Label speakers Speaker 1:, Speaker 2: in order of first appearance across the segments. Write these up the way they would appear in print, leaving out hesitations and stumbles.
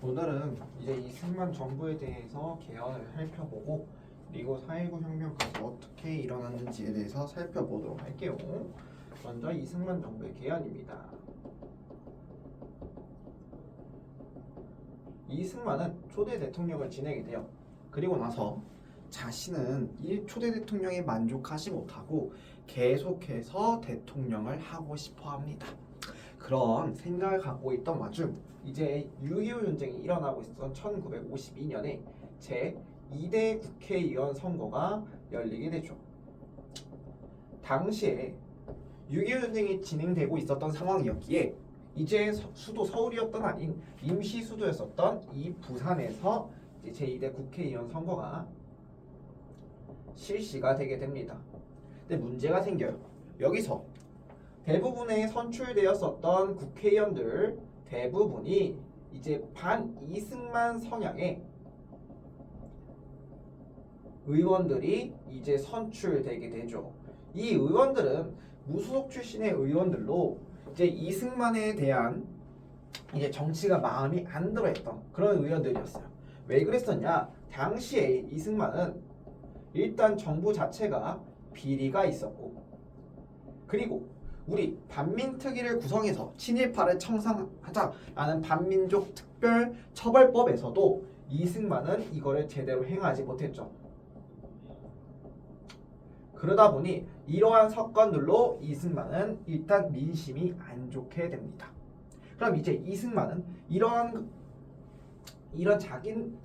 Speaker 1: 오늘은 이제 이승만 정부에 대해서 개헌을 살펴보고 그리고 4.19 혁명까지 어떻게 일어났는지에 대해서 살펴보도록 할게요. 먼저 이승만 정부의 개헌입니다. 이승만은 초대 대통령을 지내게 돼요. 그리고 나서 자신은 이 초대 대통령에 만족하지 못하고 계속해서 대통령을 하고 싶어 합니다. 그런 생각을 갖고 있던 와중 이제 6.25 전쟁이 일어나고 있었던 1952년에 제2대 국회의원 선거가 열리게 되죠. 당시에 6.25 전쟁이 진행되고 있었던 상황이었기에 이제 수도 서울이었던 아닌 임시 수도였었던 이 부산에서 이제 제2대 국회의원 선거가 실시가 되게 됩니다. 근데 문제가 생겨요. 여기서 대부분의 선출되었었던 국회의원들 대부분이 이제 반 이승만 성향의 의원들이 이제 선출되게 되죠. 이 의원들은 무소속 출신의 의원들로 이제 이승만에 대한 이제 정치가 마음이 안 들어했던 그런 의원들이었어요. 왜 그랬었냐? 당시에 이승만은 일단 정부 자체가 비리가 있었고, 그리고 우리 반민특위를 구성해서 친일파를 청산하자라는 반민족 특별 처벌법에서도 이승만은 이거를 제대로 행하지 못했죠. 그러다 보니 이러한 사건들로 이승만은 일단 민심이 안 좋게 됩니다. 그럼 이제 이승만은 이런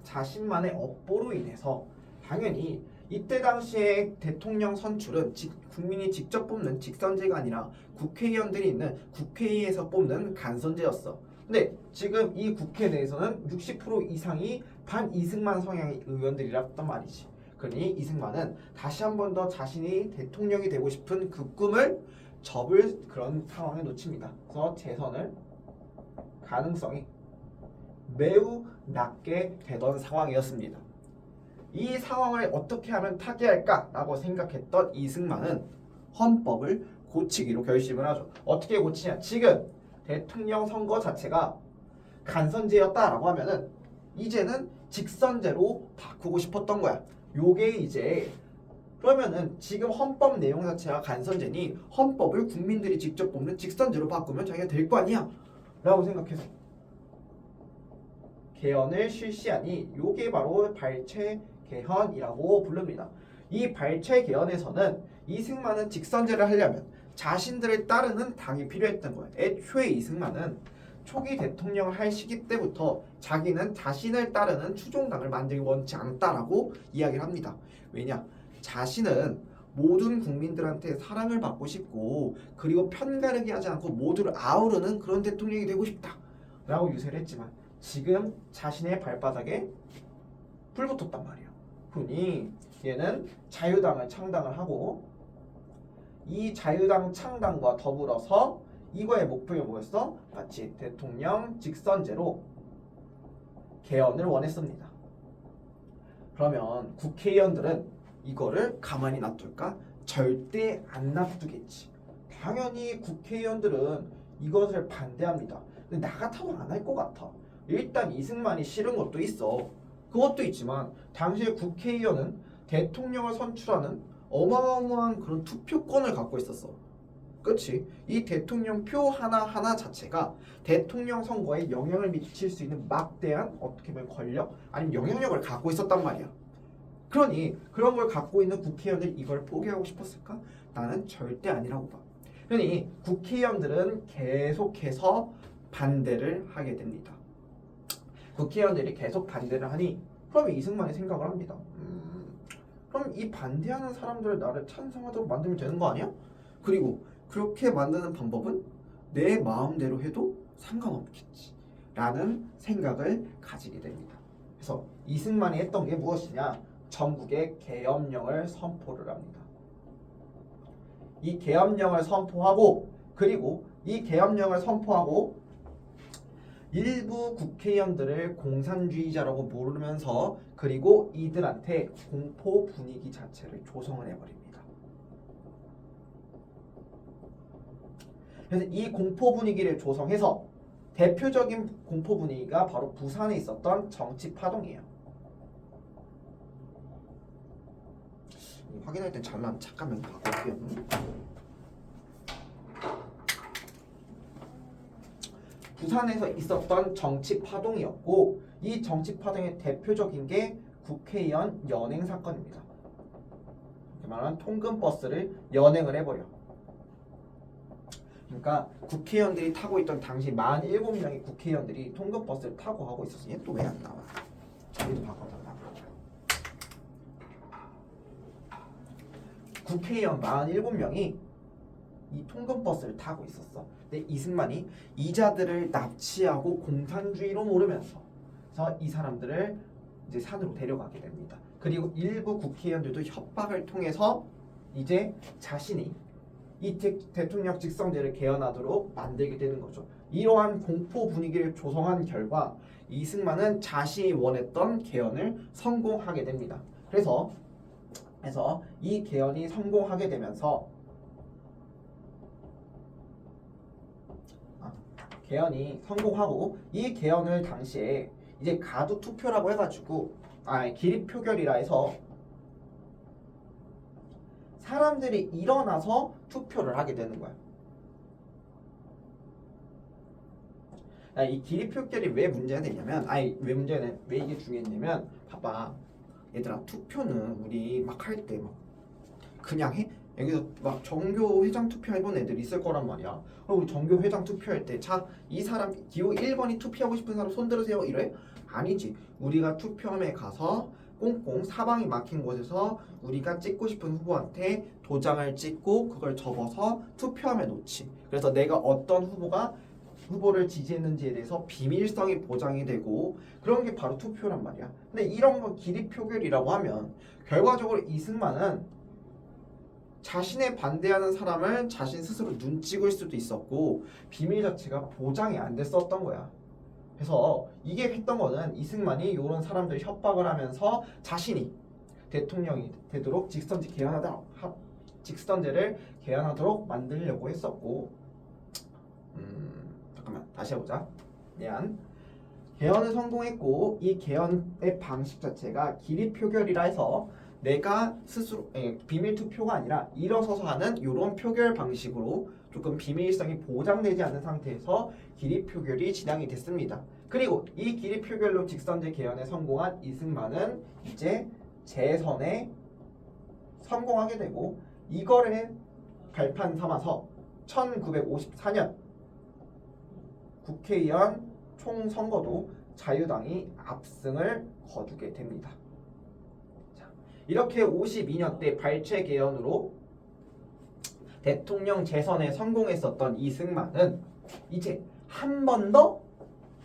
Speaker 1: 자신만의 업보로 인해서 당연히 이때 당시에 대통령 선출은 국민이 직접 뽑는 직선제가 아니라 국회의원들이 있는 국회의에서 뽑는 간선제였어. 근데 지금 이 국회 내에서는 60% 이상이 반 이승만 성향의 의원들이랐단 말이지. 그러니 이승만은 다시 한 번 더 자신이 대통령이 되고 싶은 그 꿈을 접을 그런 상황에 놓칩니다. 그래서 재선을 가능성이 매우 낮게 되던 상황이었습니다. 이 상황을 어떻게 하면 타개할까라고 생각했던 이승만은 헌법을 고치기로 결심을 하죠. 어떻게 고치냐? 지금 대통령 선거 자체가 간선제였다라고 하면은 이제는 직선제로 바꾸고 싶었던 거야. 요게 이제 그러면은 지금 헌법 내용 자체가 간선제니 헌법을 국민들이 직접 뽑는 직선제로 바꾸면 자기가 될 거 아니야? 라고 생각해서 개헌을 실시하니 요게 바로 발췌 개헌이라고 부릅니다. 이 발췌 개헌에서는 이승만은 직선제를 하려면 자신들을 따르는 당이 필요했던 거예요. 애초에 이승만은 초기 대통령을 할 시기 때부터 자기는 자신을 따르는 추종당을 만들기 원치 않다라고 이야기를 합니다. 왜냐? 자신은 모든 국민들한테 사랑을 받고 싶고 그리고 편가르기 하지 않고 모두를 아우르는 그런 대통령이 되고 싶다 라고 유세를 했지만 지금 자신의 발바닥에 불 붙었단 말이에요. 그러니 얘는 자유당을 창당을 하고 이 자유당 창당과 더불어서 이거의 목표가 뭐였어? 마치 대통령 직선제로 개헌을 원했습니다. 그러면 국회의원들은 이거를 가만히 놔둘까? 절대 안 놔두겠지. 당연히 국회의원들은 이것을 반대합니다. 근데 나 같아도 안 할 것 같아. 일단 이승만이 싫은 것도 있어. 그것도 있지만 당시에 국회의원은 대통령을 선출하는 어마어마한 그런 투표권을 갖고 있었어. 그렇지? 이 대통령 표 하나하나 자체가 대통령 선거에 영향을 미칠 수 있는 막대한 어떻게 보면 권력 아니면 영향력을 갖고 있었단 말이야. 그러니 그런 걸 갖고 있는 국회의원들이 이걸 포기하고 싶었을까? 나는 절대 아니라고 봐. 그러니 국회의원들은 계속해서 반대를 하게 됩니다. 국회의원들이 계속 반대를 하니 그럼 이승만이 생각을 합니다. 그럼 이 반대하는 사람들을 나를 찬성하도록 만들면 되는 거 아니야? 그리고 그렇게 만드는 방법은 내 마음대로 해도 상관없겠지 라는 생각을 가지게 됩니다. 그래서 이승만이 했던 게 무엇이냐? 전국에 계엄령을 선포를 합니다. 이 계엄령을 선포하고 그리고 이 계엄령을 선포하고 일부 국회의원들을 공산주의자라고 부르면서 그리고 이들한테 공포 분위기 자체를 조성을 해버립니다. 그래서 이 공포 분위기를 조성해서 대표적인 공포 분위기가 바로 부산에 있었던 정치 파동이에요. 확인할 땐 잘난 잠깐만 바꿀게요. 부산에서 있었던 정치 파동이었고 이 정치 파동의 대표적인 게 국회의원 연행 사건입니다. 이렇게 말하면 통근버스를 연행을 해버려. 그러니까 국회의원들이 타고 있던 당시 47명의 국회의원들이 통근버스를 타고 하고 있었어. 얘 또 왜 안 나와? 저기도 바꿔달라. 국회의원 47명이 이 통근버스를 타고 있었어. 근데 이승만이 이자들을 납치하고 공산주의로 몰으면서 이 사람들을 이제 산으로 데려가게 됩니다. 그리고 일부 국회의원들도 협박을 통해서 이제 자신이 이 대통령 직선제를 개헌하도록 만들게 되는 거죠. 이러한 공포 분위기를 조성한 결과 이승만은 자신이 원했던 개헌을 성공하게 됩니다. 그래서 이 개헌이 성공하게 되면서 개헌이 성공하고 이 개헌을 당시에 이제 가두 투표라고 해가지고 기립 표결이라 해서 사람들이 일어나서 투표를 하게 되는 거야. 이 기립 표결이 왜 문제가 되냐면 왜 이게 중요했냐면 봐봐 얘들아 투표는 우리 막 할 때 막 그냥 해? 여기서 막 정교 회장 투표해본 애들 있을 거란 말이야. 그럼 우리 정교 회장 투표할 때 자 이 사람 기호 1번이 투표하고 싶은 사람 손 들으세요 이래? 아니지. 우리가 투표함에 가서 꽁꽁 사방이 막힌 곳에서 우리가 찍고 싶은 후보한테 도장을 찍고 그걸 접어서 투표함에 놓지. 그래서 내가 어떤 후보를 지지했는지에 대해서 비밀성이 보장이 되고 그런 게 바로 투표란 말이야. 근데 이런 거 기립 표결이라고 하면 결과적으로 이승만은 자신에 반대하는 사람을 자신 스스로 눈 찍을 수도 있었고 비밀 자체가 보장이 안 됐었던 거야. 그래서 이게 했던 거는 이승만이 이런 사람들 협박을 하면서 자신이 대통령이 되도록 직선제를 개헌하도록 만들려고 했었고 잠깐만 다시 해보자. 개헌을 성공했고 이 개헌의 방식 자체가 기립 표결이라 해서 내가 스스로 비밀 투표가 아니라 일어서서 하는 이런 표결 방식으로 조금 비밀성이 보장되지 않은 상태에서 기립 표결이 진행이 됐습니다. 그리고 이 기립 표결로 직선제 개헌에 성공한 이승만은 이제 재선에 성공하게 되고 이거를 발판 삼아서 1954년 국회의원 총선거도 자유당이 압승을 거두게 됩니다. 이렇게 52년 때 발췌 개헌으로 대통령 재선에 성공했었던 이승만은 이제 한 번 더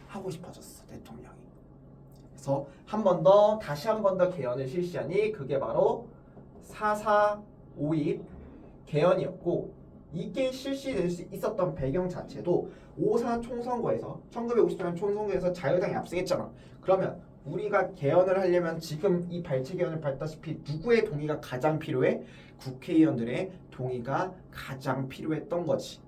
Speaker 1: 하고 싶어졌어 대통령이. 그래서 다시 한 번 더 개헌을 실시하니 그게 바로 4.4 개헌이었고 이게 실시될 수 있었던 배경 자체도 5.4 총선거에서 1958년 총선거에서 자유당이 압승했잖아. 그러면 우리가 개헌을 하려면 지금 이 발췌 개헌을 봤다시피 누구의 동의가 가장 필요해? 국회의원들의 동의가 가장 필요했던 거지.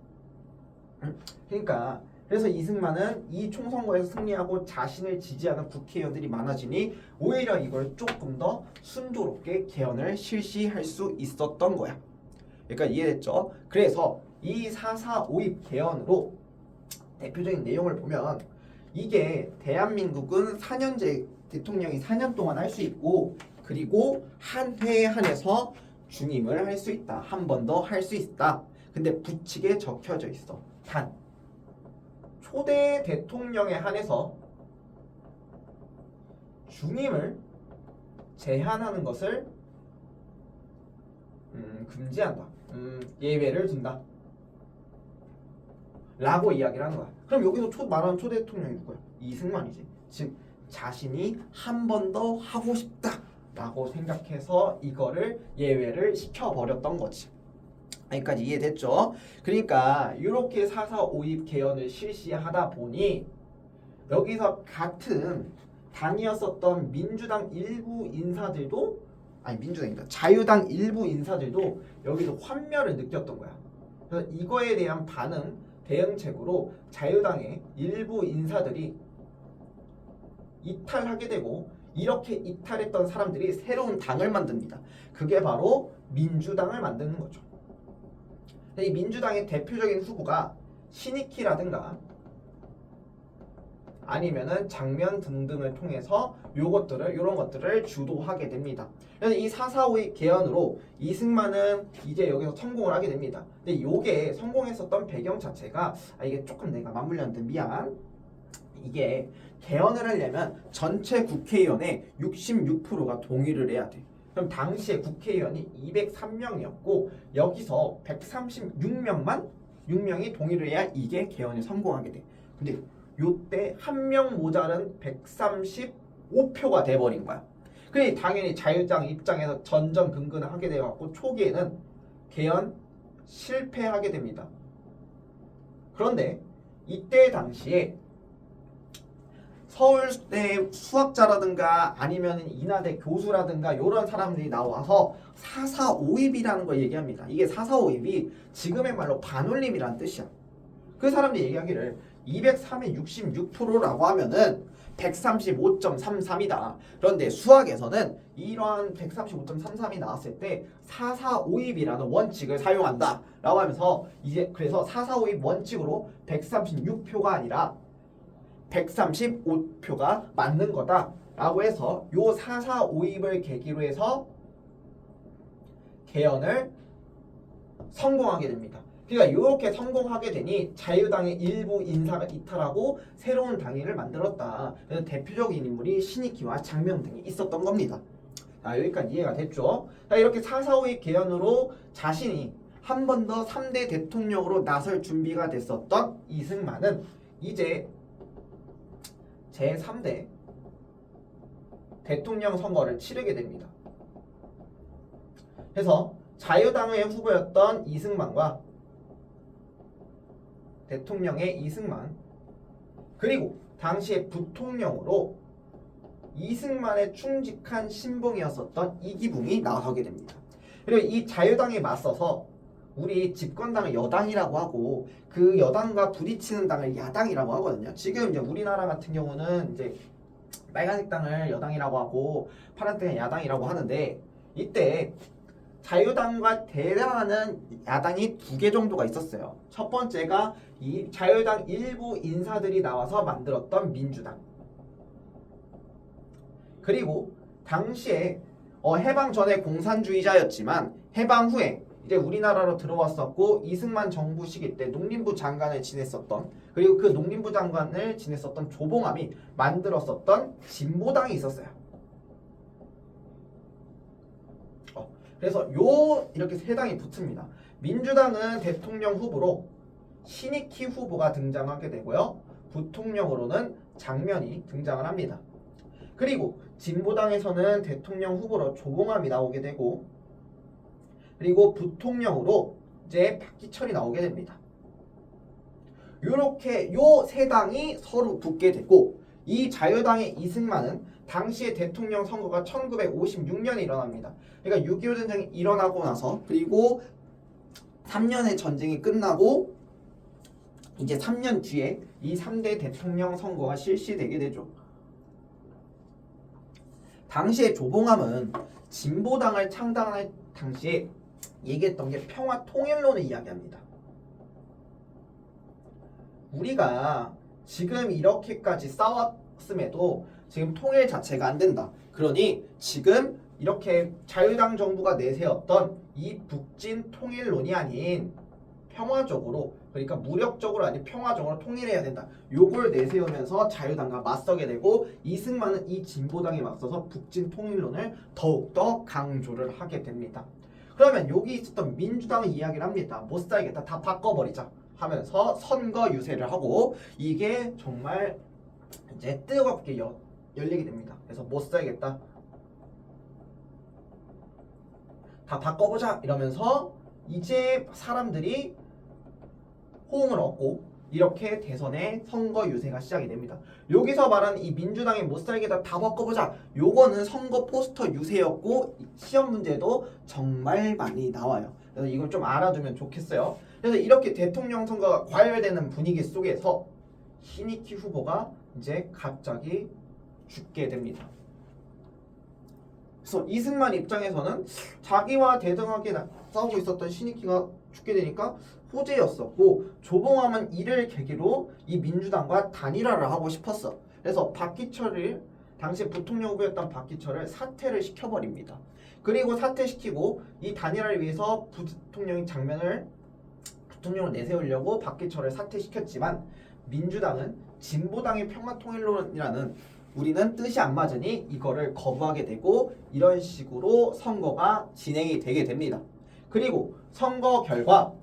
Speaker 1: 그러니까 그래서 이승만은 이 총선거에서 승리하고 자신을 지지하는 국회의원들이 많아지니 오히려 이걸 조금 더 순조롭게 개헌을 실시할 수 있었던 거야. 그러니까 이해됐죠? 그래서 이 4.4 개헌으로 대표적인 내용을 보면 이게 대한민국은 4년제 대통령이 4년 동안 할 수 있고 그리고 한 회에 한해서 중임을 할 수 있다. 한 번 더 할 수 있다. 근데 부칙에 적혀져 있어. 단 초대 대통령에 한해서 중임을 제한하는 것을 금지한다. 예외를 둔다. 라고 이야기를 하는 거야. 그럼 여기서 말하는 초대 대통령이 누구야? 이승만이지. 즉 자신이 한 번 더 하고 싶다 라고 생각해서 이거를 예외를 시켜버렸던 거지. 여기까지 이해됐죠? 그러니까 이렇게 4.4 개헌을 실시하다 보니 여기서 같은 당이었었던 민주당 일부 인사들도 자유당 일부 인사들도 여기서 환멸을 느꼈던 거야. 그래서 이거에 대한 반응 대응책으로 자유당의 일부 인사들이 이탈하게 되고 이렇게 이탈했던 사람들이 새로운 당을 만듭니다. 그게 바로 민주당을 만드는 거죠. 이 민주당의 대표적인 후보가 신익희라든가 아니면은 장면 등등을 통해서 이런 것들을 주도하게 됩니다. 그래서 이 4.4.5의 개헌으로 이승만은 이제 여기서 성공을 하게 됩니다. 근데 이게 성공했었던 배경 자체가 이게 조금 내가 맞물렸는데 미안. 이게 개헌을 하려면 전체 국회의원의 66%가 동의를 해야 돼. 그럼 당시에 국회의원이 203명이었고 여기서 136명이 동의를 해야 이게 개헌에 성공하게 돼. 근데 요때 한 명 모자른 135표가 돼버린 거야. 그래 당연히 자유당 입장에서 전전긍긍을 하게 돼갖고 초기에는 개헌 실패하게 됩니다. 그런데 이때 당시에 서울대 수학자라든가 아니면 인하대 교수라든가 이런 사람들이 나와서 4.4.5입이라는 걸 얘기합니다. 이게 4.4.5입이 지금의 말로 반올림이라는 뜻이야. 그 사람들이 얘기하기를 203의 66%라고 하면은 135.33이다. 그런데 수학에서는 이러한 135.33이 나왔을 때 4.4.5입이라는 원칙을 사용한다 라고 하면서 이제 그래서 4.4.5입 원칙으로 136표가 아니라 135표가 맞는 거다 라고 해서 요 4.4.5입을 계기로 해서 개헌을 성공하게 됩니다. 그러니까 이렇게 성공하게 되니 자유당의 일부 인사가 이탈하고 새로운 당을 만들었다. 그래서 대표적인 인물이 신익희와 장명 등이 있었던 겁니다. 자, 여기까지 이해가 됐죠? 자, 이렇게 4.4.5입 개헌으로 자신이 한 번 더 3대 대통령으로 나설 준비가 됐었던 이승만은 이제 제3대 대통령 선거를 치르게 됩니다. 그래서 자유당의 후보였던 이승만과 대통령의 이승만 그리고 당시에 부통령으로 이승만의 충직한 신봉이었었던 이기붕이 나서게 됩니다. 그리고 이 자유당에 맞서서 우리 집권당을 여당이라고 하고 그 여당과 부딪히는 당을 야당이라고 하거든요. 지금 이제 우리나라 같은 경우는 이제 빨간색 당을 여당이라고 하고 파란색은 야당이라고 하는데 이때 자유당과 대등하는 야당이 2개 정도가 있었어요. 첫 번째가 이 자유당 일부 인사들이 나와서 만들었던 민주당. 그리고 당시에 해방 전에 공산주의자였지만 해방 후에 이제 우리나라로 들어왔었고 이승만 정부 시기 때 농림부 장관을 지냈었던 그리고 그 농림부 장관을 지냈었던 조봉암이 만들었었던 진보당이 있었어요. 그래서 이렇게 세 당이 붙습니다. 민주당은 대통령 후보로 신익희 후보가 등장하게 되고요. 부통령으로는 장면이 등장을 합니다. 그리고 진보당에서는 대통령 후보로 조봉암이 나오게 되고 그리고 부통령으로 이제 박기철이 나오게 됩니다. 이렇게 요 세 당이 서로 붙게 되고 이 자유당의 이승만은 당시의 대통령 선거가 1956년에 일어납니다. 그러니까 6.25 전쟁이 일어나고 나서 그리고 3년의 전쟁이 끝나고 이제 3년 뒤에 이 3대 대통령 선거가 실시되게 되죠. 당시에 조봉암은 진보당을 창당할 당시에 얘기했던 게 평화 통일론을 이야기합니다. 우리가 지금 이렇게까지 싸웠음에도 지금 통일 자체가 안 된다. 그러니 지금 이렇게 자유당 정부가 내세웠던 이 북진 통일론이 아닌 평화적으로 그러니까 무력적으로 아닌 평화적으로 통일해야 된다. 요걸 내세우면서 자유당과 맞서게 되고 이승만은 이 진보당에 맞서서 북진 통일론을 더욱더 강조를 하게 됩니다. 그러면 여기 있었던 민주당은 이야기를 합니다. 못 살겠다. 다 바꿔버리자 하면서 선거 유세를 하고 이게 정말 이제 뜨겁게 열리게 됩니다. 그래서 못 살겠다. 다 바꿔보자 이러면서 이제 사람들이 호응을 얻고 이렇게 대선의 선거 유세가 시작이 됩니다. 여기서 말하는 이 민주당의 못살겠다 다 바꿔보자 요거는 선거 포스터 유세였고 시험 문제도 정말 많이 나와요. 그래서 이걸 좀 알아두면 좋겠어요. 그래서 이렇게 대통령 선거가 과열되는 분위기 속에서 신익희 후보가 이제 갑자기 죽게 됩니다. 그래서 이승만 입장에서는 자기와 대등하게 싸우고 있었던 신익희가 죽게 되니까 호재였었고, 조봉암은 이를 계기로 이 민주당과 단일화를 하고 싶었어. 그래서 박기철을, 당시 부통령 후보였던 박기철을 사퇴를 시켜버립니다. 그리고 사퇴시키고 이 단일화를 위해서 부통령을 내세우려고 박기철을 사퇴시켰지만, 민주당은 진보당의 평화통일론이라는 우리는 뜻이 안 맞으니 이거를 거부하게 되고, 이런 식으로 선거가 진행이 되게 됩니다. 그리고 선거 결과로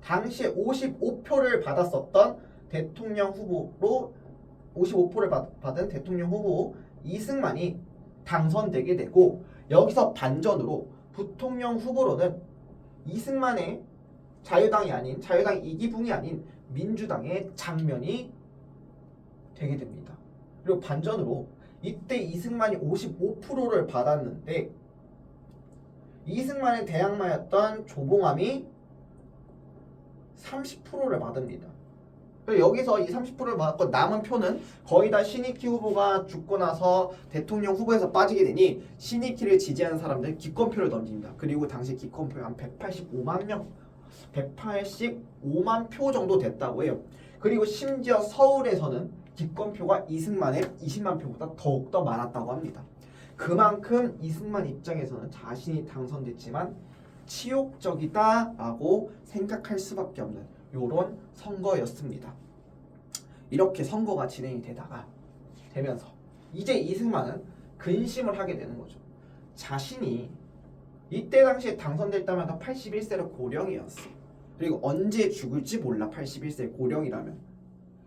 Speaker 1: 당시에 55표를 받았었던 대통령 후보로 55표를 받은 대통령 후보 이승만이 당선되게 되고, 여기서 반전으로 부통령 후보로는 이승만의 자유당 이기붕이 아닌 민주당의 장면이 되게 됩니다. 그리고 반전으로 이때 이승만이 55%를 받았는데, 이승만의 대항마였던 조봉암이 30%를 받습니다. 여기서 이 30%를 받았고, 남은 표는 거의 다 신익희 후보가 죽고 나서 대통령 후보에서 빠지게 되니 신익희를 지지하는 사람들 기권표를 던집니다. 그리고 당시 기권표 한 185만 표 정도 됐다고 해요. 그리고 심지어 서울에서는 기권표가 이승만의 20만 표보다 더욱더 많았다고 합니다. 그만큼 이승만 입장에서는 자신이 당선됐지만 치욕적이다라고 생각할 수밖에 없는 요런 선거였습니다. 이렇게 선거가 진행이 되면서 이제 이승만은 근심을 하게 되는 거죠. 자신이 이때 당시에 당선될 때마다 81세로 고령이었어. 그리고 언제 죽을지 몰라. 81세 고령이라면.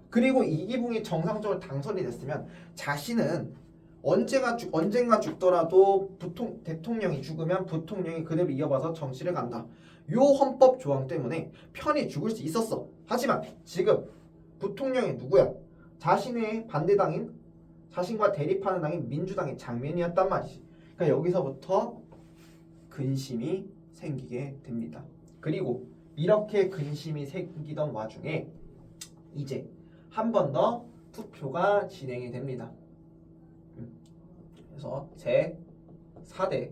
Speaker 1: 그리고 이기붕이 정상적으로 당선이 됐으면 자신은 언젠가 죽더라도 대통령이 죽으면 부통령이 그대로 이어봐서 정치를 간다. 요 헌법 조항 때문에 편히 죽을 수 있었어. 하지만 지금 부통령이 누구야? 자신의 반대당인, 자신과 대립하는 당인 민주당의 장면이었단 말이지. 그러니까 여기서부터 근심이 생기게 됩니다. 그리고 이렇게 근심이 생기던 와중에 이제 한 번 더 투표가 진행이 됩니다. 그래서 제4대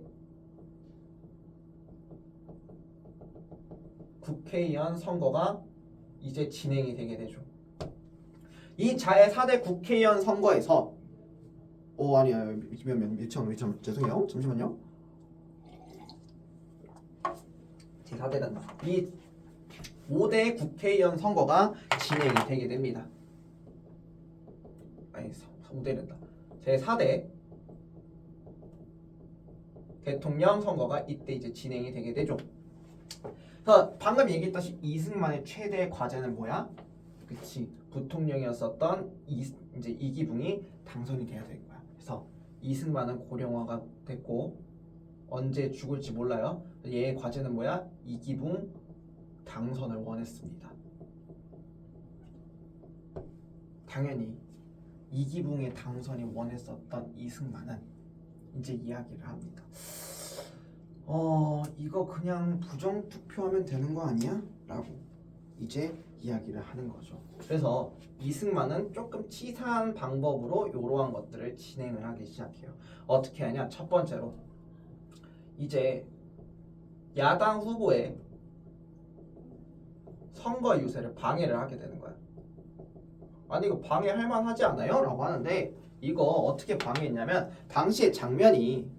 Speaker 1: 국회의원 선거가 이제 진행이 되게 되죠. 이 제4대 국회의원 선거에서 아니야, 죄송해요. 잠시만요. 제4대는 이 5대 국회의원 선거가 진행이 되게 됩니다. 아니, 5대란다. 제4대 대통령 선거가 이때 이제 진행이 되게 되죠. 그래서 방금 얘기했다시피 이승만의 최대 과제는 뭐야? 그치, 부통령이었었던 이제 이기붕이 당선이 돼야 될 거야. 그래서 이승만은 고령화가 됐고 언제 죽을지 몰라요. 얘의 과제는 뭐야? 이기붕 당선을 원했습니다. 당연히 이기붕의 당선이 원했었던 이승만은 이제 이야기를 합니다. 이거 그냥 부정투표하면 되는 거 아니야? 라고 이제 이야기를 하는 거죠. 그래서 이승만은 조금 치사한 방법으로 이러한 것들을 진행을 하기 시작해요. 어떻게 하냐? 첫 번째로 이제 야당 후보의 선거 유세를 방해를 하게 되는 거야. 아니 이거 방해할 만하지 않아요? 라고 하는데, 이거 어떻게 방해했냐면, 당시의 장면이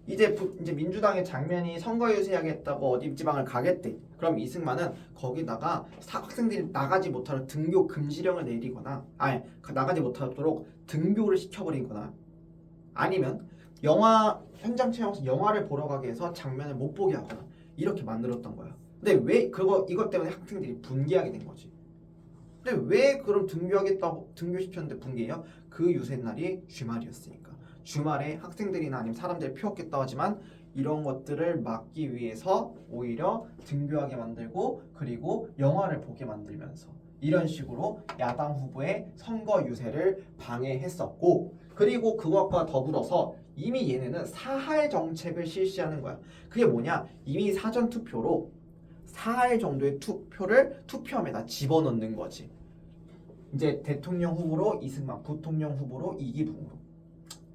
Speaker 1: 이제 민주당의 장면이 선거 유세하겠다고 어디 지방을 가겠대. 그럼 이승만은 거기다가 학생들이 나가지 못하도록 등교 금지령을 내리거나, 나가지 못하도록 등교를 시켜버리거나, 아니면 영화 현장 체험에서 영화를 보러 가게 해서 장면을 못 보게 하거나, 이렇게 만들었던 거야. 근데 왜 이것 때문에 학생들이 분개하게 된 거지? 근데 왜 그럼 등교시켰는데 분개해요? 그 유세 날이 주말이었으니까. 주말에 학생들이나 아니면 사람들이 피었겠다 하지만 이런 것들을 막기 위해서 오히려 등교하게 만들고, 그리고 영화를 보게 만들면서 이런 식으로 야당 후보의 선거 유세를 방해했었고, 그리고 그것과 더불어서 이미 얘네는 사할 정책을 실시하는 거야. 그게 뭐냐? 이미 사전 투표로 사할 정도의 투표를 투표함에다 집어넣는 거지. 이제 대통령 후보로 이승만, 부통령 후보로 이기붕으로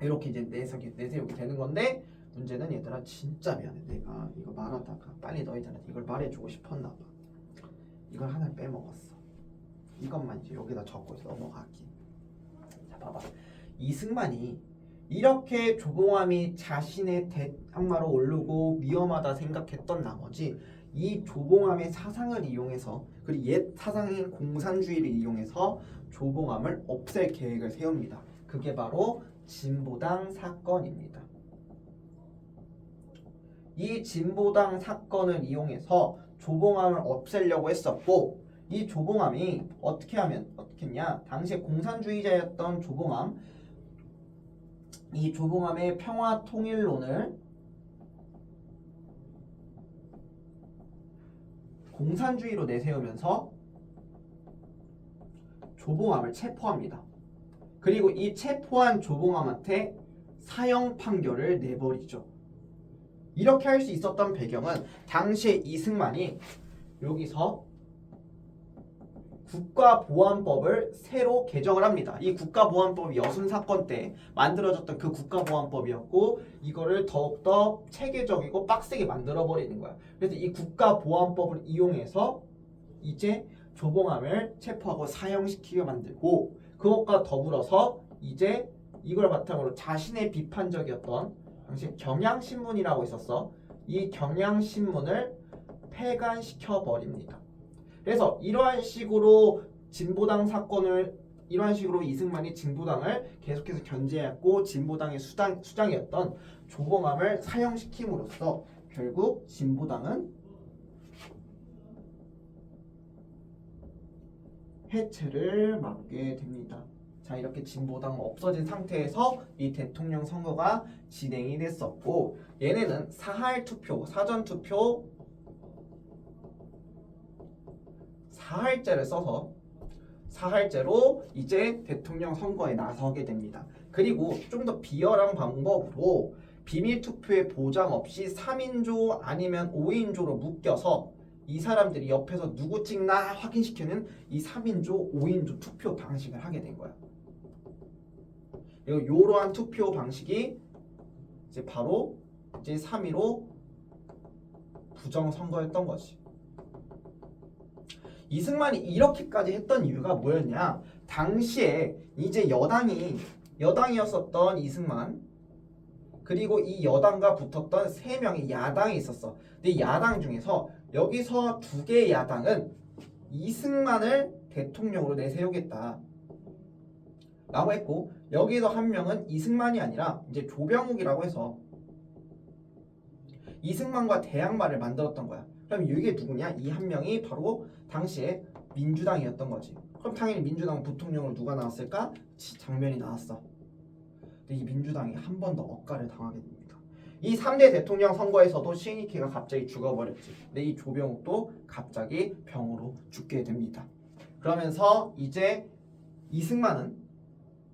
Speaker 1: 이렇게 이제 내세우게 되는 건데, 문제는 얘들아 진짜 미안해. 내가 이거 말하다가 빨리 너희들한테 이걸 말해주고 싶었나 봐. 이걸 하나 빼먹었어. 이것만 이제 여기다 적고 넘어가기. 자, 봐봐. 이승만이 이렇게 조봉암이 자신의 대항마로 오르고 위험하다 생각했던 나머지 이 조봉암의 사상을 이용해서, 그리고 옛 사상인 공산주의를 이용해서 조봉암을 없앨 계획을 세웁니다. 그게 바로 진보당 사건입니다. 이 진보당 사건을 이용해서 조봉암을 없애려고 했었고, 이 조봉암이 어떻게 했냐? 당시에 공산주의자였던 조봉암, 이 조봉암의 평화 통일론을 공산주의로 내세우면서 조봉암을 체포합니다. 그리고 이 체포한 조봉암한테 사형 판결을 내버리죠. 이렇게 할 수 있었던 배경은 당시에 이승만이 여기서 국가보안법을 새로 개정을 합니다. 이 국가보안법이 여순 사건 때 만들어졌던 그 국가보안법이었고, 이거를 더욱더 체계적이고 빡세게 만들어버리는 거야. 그래서 이 국가보안법을 이용해서 이제 조봉암을 체포하고 사형시키게 만들고, 그것과 더불어서 이제 이걸 바탕으로 자신의 비판적이었던 당시 경향신문이라고 있었어. 이 경향신문을 폐간시켜 버립니다. 그래서 이러한 식으로 이승만이 진보당을 계속해서 견제했고, 진보당의 수장이었던 조봉암을 사형시킴으로써 결국 진보당은 해체를 막게 됩니다. 자, 이렇게 진보당 없어진 상태에서 이 대통령 선거가 진행이 됐었고, 얘네는 사할 투표, 사전 투표, 사할제를 써서 사할제로 이제 대통령 선거에 나서게 됩니다. 그리고 좀 더 비열한 방법으로 비밀 투표에 보장 없이 3인조 아니면 5인조로 묶여서 이 사람들이 옆에서 누구 찍나 확인시키는 이 3인조, 5인조 투표 방식을 하게 된 거야. 이러한 투표 방식이 이제 바로 이제 3.15 부정선거였던 거지. 이승만이 이렇게까지 했던 이유가 뭐였냐? 당시에 이제 여당이었었던 이승만, 그리고 이 여당과 붙었던 3명의 야당이 있었어. 근데 이 야당 중에서 여기서 2개의 야당은 이승만을 대통령으로 내세우겠다 라고 했고, 여기서 한 명은 이승만이 아니라 이제 조병욱이라고 해서 이승만과 대항마를 만들었던 거야. 그럼 이게 누구냐? 이 한 명이 바로 당시에 민주당이었던 거지. 그럼 당연히 민주당 부통령으로 누가 나왔을까? 장면이 나왔어. 근데 이 민주당이 한 번 더 억가를 당하게 됩니다. 이 3대 대통령 선거에서도 시인이케가 갑자기 죽어버렸지. 근데 이 조병욱도 갑자기 병으로 죽게 됩니다. 그러면서 이제 이승만은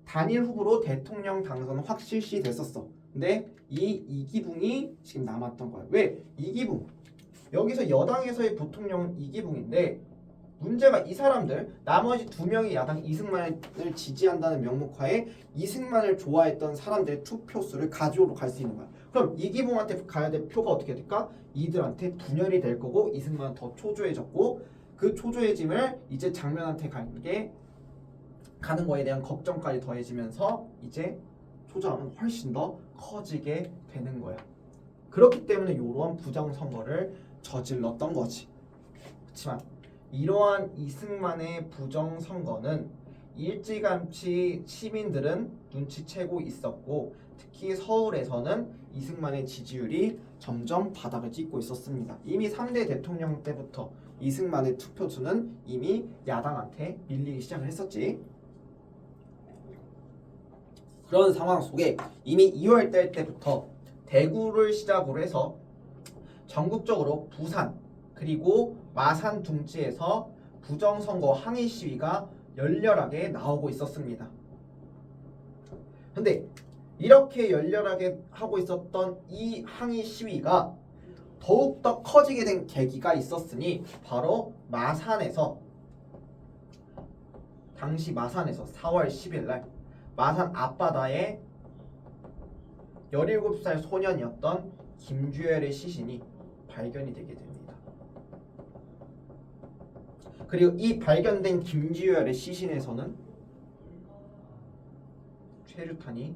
Speaker 1: 단일 후보로 대통령 당선은 확실시 됐었어. 근데 이 이기붕이 지금 남았던 거야. 왜? 이기붕. 여기서 여당에서의 부통령은 이기붕인데, 문제가 이 사람들 나머지 2명의 야당 이승만을 지지한다는 명목하에 이승만을 좋아했던 사람들의 투표수를 가지고 갈 수 있는 거야. 그럼 이기붕한테 가야 될 표가 어떻게 될까? 이들한테 분열이 될 거고, 이승만은 더 초조해졌고, 그 초조해짐을 이제 장면한테 가는 거에 대한 걱정까지 더해지면서 이제 초조함은 훨씬 더 커지게 되는 거야. 그렇기 때문에 이러한 부정선거를 저질렀던 거지. 그렇지만 이러한 이승만의 부정선거는 일찌감치 시민들은 눈치채고 있었고, 특히 서울에서는 이승만의 지지율이 점점 바닥을 찍고 있었습니다. 이미 3대 대통령 때부터 이승만의 투표수는 이미 야당한테 밀리기 시작을 했었지. 그런 상황 속에 이미 2월달 때부터 대구를 시작으로 해서 전국적으로 부산 그리고 마산 둥지에서 부정선거 항의 시위가 열렬하게 나오고 있었습니다. 근데 이렇게 열렬하게 하고 있었던 이 항의 시위가 더욱더 커지게 된 계기가 있었으니 바로 당시 마산에서 4월 10일 날 마산 앞바다에 17살 소년이었던 김주열의 시신이 발견이 되게 됩니다. 그리고 이 발견된 김주열의 시신에서는 최루탄이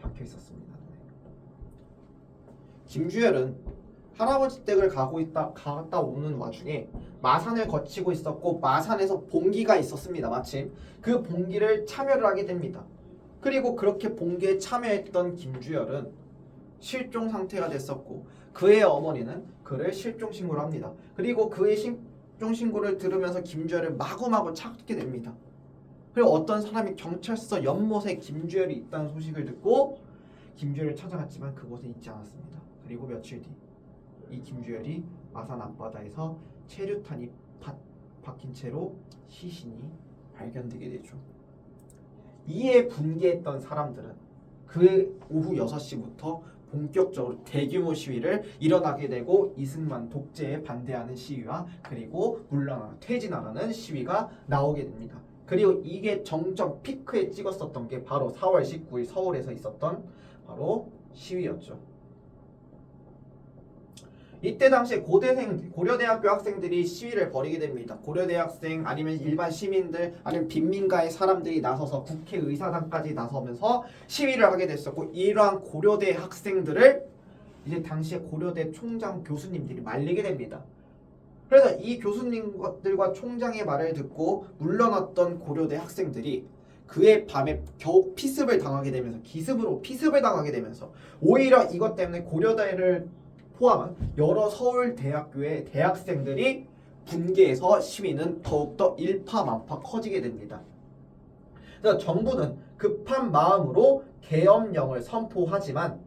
Speaker 1: 박혀 있었습니다. 김주열은 할아버지 댁을 갔다 오는 와중에 마산을 거치고 있었고 마산에서 봉기가 있었습니다. 마침 그 봉기를 참여를 하게 됩니다. 그리고 그렇게 봉기에 참여했던 김주열은 실종 상태가 됐었고 그의 어머니는 그를 실종 신고를 합니다. 그리고 그의 실종 신고를 들으면서 김주열을 마구마구 찾게 됩니다. 그리고 어떤 사람이 경찰서 연못에 김주열이 있다는 소식을 듣고 김주열을 찾아갔지만 그곳에 있지 않았습니다. 그리고 며칠 뒤 이 김주열이 마산 앞바다에서 체류탄이 박힌 채로 시신이 발견되게 되죠. 이에 분개했던 사람들은 그 오후 6시부터 본격적으로 대규모 시위를 일어나게 되고 이승만 독재에 반대하는 시위와 그리고 물러나라 퇴진하라는 시위가 나오게 됩니다. 그리고 이게 정점 피크에 찍었었던 게 바로 4월 19일 서울에서 있었던 바로 시위였죠. 이때 당시에 고려대학교 학생들이 시위를 벌이게 됩니다. 고려대 학생 아니면 일반 시민들 아니면 빈민가의 사람들이 나서서 국회의사당까지 나서면서 시위를 하게 됐었고 이러한 고려대 학생들을 이제 당시에 고려대 총장 교수님들이 말리게 됩니다. 그래서 이 교수님들과 총장의 말을 듣고 물러났던 고려대 학생들이 그의 밤에 겨우 피습을 당하게 되면서 피습을 당하게 되면서 오히려 이것 때문에 고려대를 포함한 여러 서울 대학교의 대학생들이 분개해서 시위는 더욱더 일파만파 커지게 됩니다. 그래서 정부는 급한 마음으로 계엄령을 선포하지만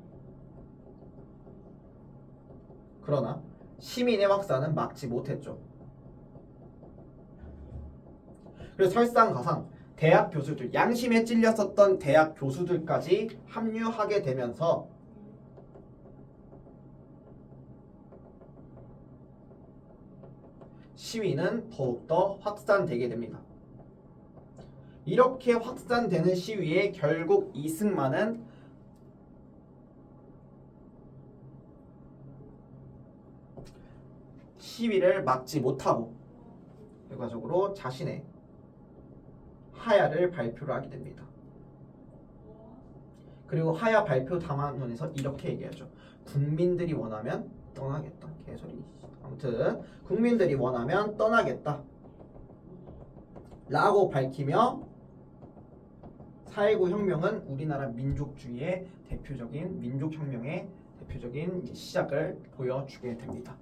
Speaker 1: 그러나 시민의 확산은 막지 못했죠. 그래서 설상가상 대학 교수들, 양심에 찔렸었던 대학 교수들까지 합류하게 되면서 시위는 더욱더 확산되게 됩니다. 이렇게 확산되는 시위에 결국 이승만은 시위를 막지 못하고 결과적으로 자신의 하야를 발표를 하게 됩니다. 그리고 하야 발표 담화문에서 이렇게 얘기하죠. 국민들이 원하면 떠나겠다. 개소리. 아무튼 국민들이 원하면 떠나겠다 라고 밝히며 4.19 혁명은 우리나라 민족주의의 대표적인 민족혁명의 대표적인 시작을 보여주게 됩니다.